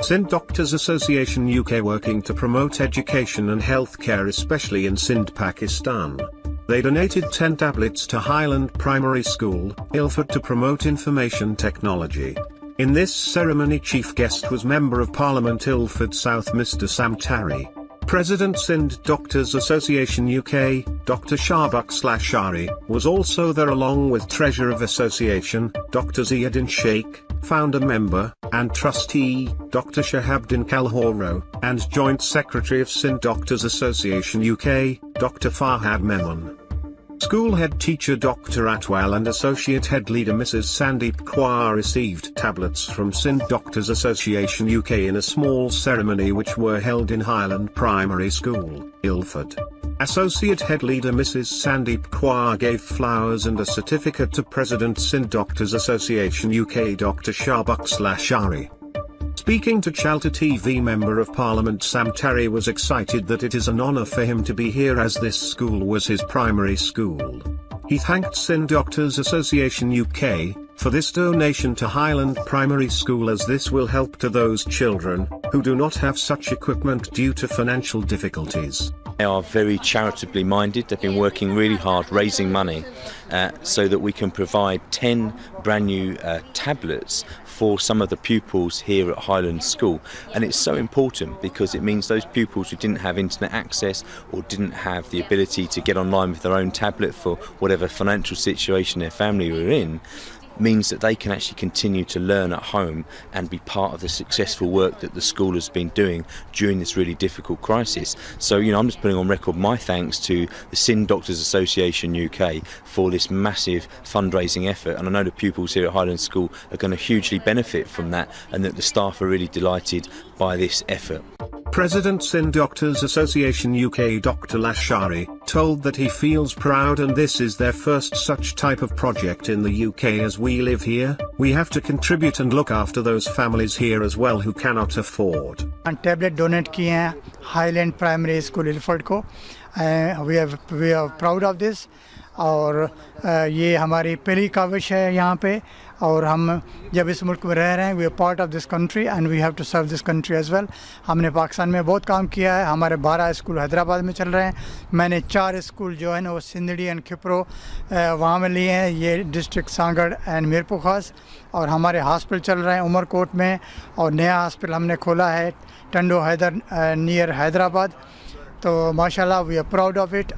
Sindh Doctors Association UK working to promote education and healthcare especially in Sindh, Pakistan. They donated 10 tablets to Highland Primary School, Ilford to promote information technology. In this ceremony chief guest was Member of Parliament Ilford South Mr Sam Tarry. President Sindh Doctors Association UK, Dr Shahbaz/Shari, was also there along with Treasurer of Association, Dr Ziauddin Sheikh, Founder Member, and Trustee, Dr Shahabdin Kalhoro, and Joint Secretary of Sindh Doctors Association UK, Dr Farhad Memon. School head teacher Dr Atwal and associate head leader Mrs Sandeep Kaur received tablets from Sindh Doctors Association UK in a small ceremony which were held in Highland Primary School, Ilford. Associate head leader Mrs Sandeep Kaur gave flowers and a certificate to President Sindh Doctors Association UK Dr Shahbaz/Shari. Speaking to Chalta TV, Member of Parliament Sam Tarry was excited that it is an honour for him to be here as this school was his primary school. He thanked Sindh Doctors Association UK for this donation to Highland Primary School as this will help to those children who do not have such equipment due to financial difficulties. They are very charitably minded. They've been working really hard raising money so that we can provide 10 brand new tablets for some of the pupils here at Highland School. And it's so important because it means those pupils who didn't have internet access or didn't have the ability to get online with their own tablet for whatever financial situation their family were in, means that they can actually continue to learn at home and be part of the successful work that the school has been doing during this really difficult crisis. So, I'm just putting on record my thanks to the Sindh Doctors Association UK for this massive fundraising effort, and I know the pupils here at Highland School are going to hugely benefit from that, and that the staff are really delighted by this effort. President Sindh Doctors Association UK Dr Lashari told that he feels proud and this is their first such type of project in the UK. As we live here, we have to contribute and look after those families here as well who cannot afford. And tablet donate किए हैं Highland Primary School Ilford को. We are proud of this. और ये हमारी पहली काविश है यहाँ पे, और हम जब इस मुल्क में रह रहे हैं, we are part of this country and we have to serve this country as well. हमने पाकिस्तान में बहुत काम किया है. हमारे 12 स्कूल हैदराबाद में चल रहे हैं. मैंने 4 स्कूल जो है ना वो सिंधड़ी एंड खिपरो वहाँ में लिए हैं, ये डिस्ट्रिक्ट सांगड़ एंड मीरपुर खास. और हमारे हॉस्पिटल चल रहे हैं उमरकोट में, और नया हॉस्पिटल हमने खोला है टंडो हैदर नियर हैदराबाद. तो माशाल्लाह we are proud of it.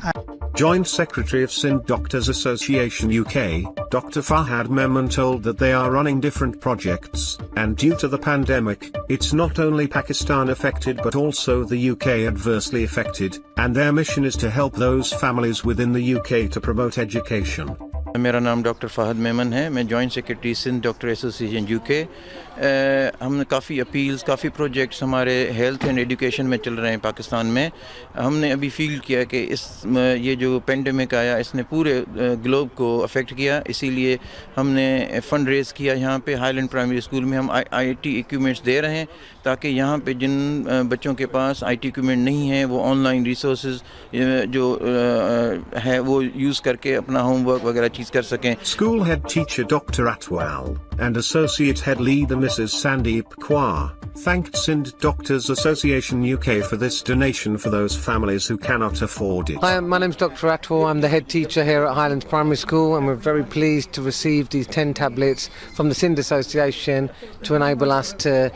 Joint Secretary of Sindh Doctors Association UK, Dr Farhad Memon told that they are running different projects, and due to the pandemic, it's not only Pakistan affected but also the UK adversely affected, and their mission is to help those families within the UK to promote education. मेरा नाम doctor Fahd Memon है. मैं joint secretary Sindh doctor association UK. हमने काफ़ी appeals, काफ़ी projects हमारे health and education में चल रहे हैं पाकिस्तान में. हमने अभी फील किया कि ये जो पेंडेमिक आया इसने पूरे ग्लोब को अफेक्ट किया, इसीलिए हमने फ़ंड रेज़ किया. यहाँ पे हाईलैंड प्राइमरी स्कूल में हम आईटी इक्विपमेंट्स दे रहे हैं ताकि यहाँ पे जिन बच्चों के पास आईटी इक्विपमेंट नहीं है वो ऑनलाइन रिसोर्सेज जो है वो यूज़ करके अपना होमवर्क वगैरह चीज़ कर सकें. School head teacher Dr Atwal and associate head leader Mrs Sandeep Kaur thanked Sindh Doctors Association UK for this donation for those families who cannot afford it. Hi, my name's Dr Atwal. I'm the head teacher here at Highlands Primary School, and we're very pleased to receive these 10 tablets from the Sindh Association to enable us to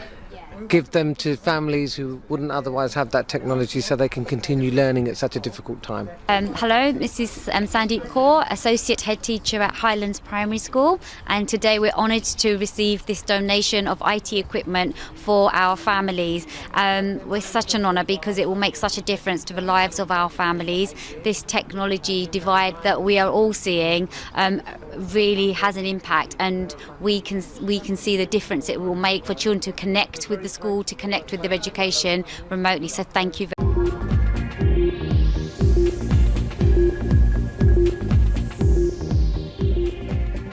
give them to families who wouldn't otherwise have that technology so they can continue learning at such a difficult time. Hello, Mrs Sandeep Kaur, Associate Head Teacher at Highlands Primary School, and today we're honoured to receive this donation of IT equipment for our families. It's such an honour because it will make such a difference to the lives of our families. This technology divide that we are all seeing really has an impact, and we can see the difference it will make for children to connect with the school, to connect with their education remotely. So thank you very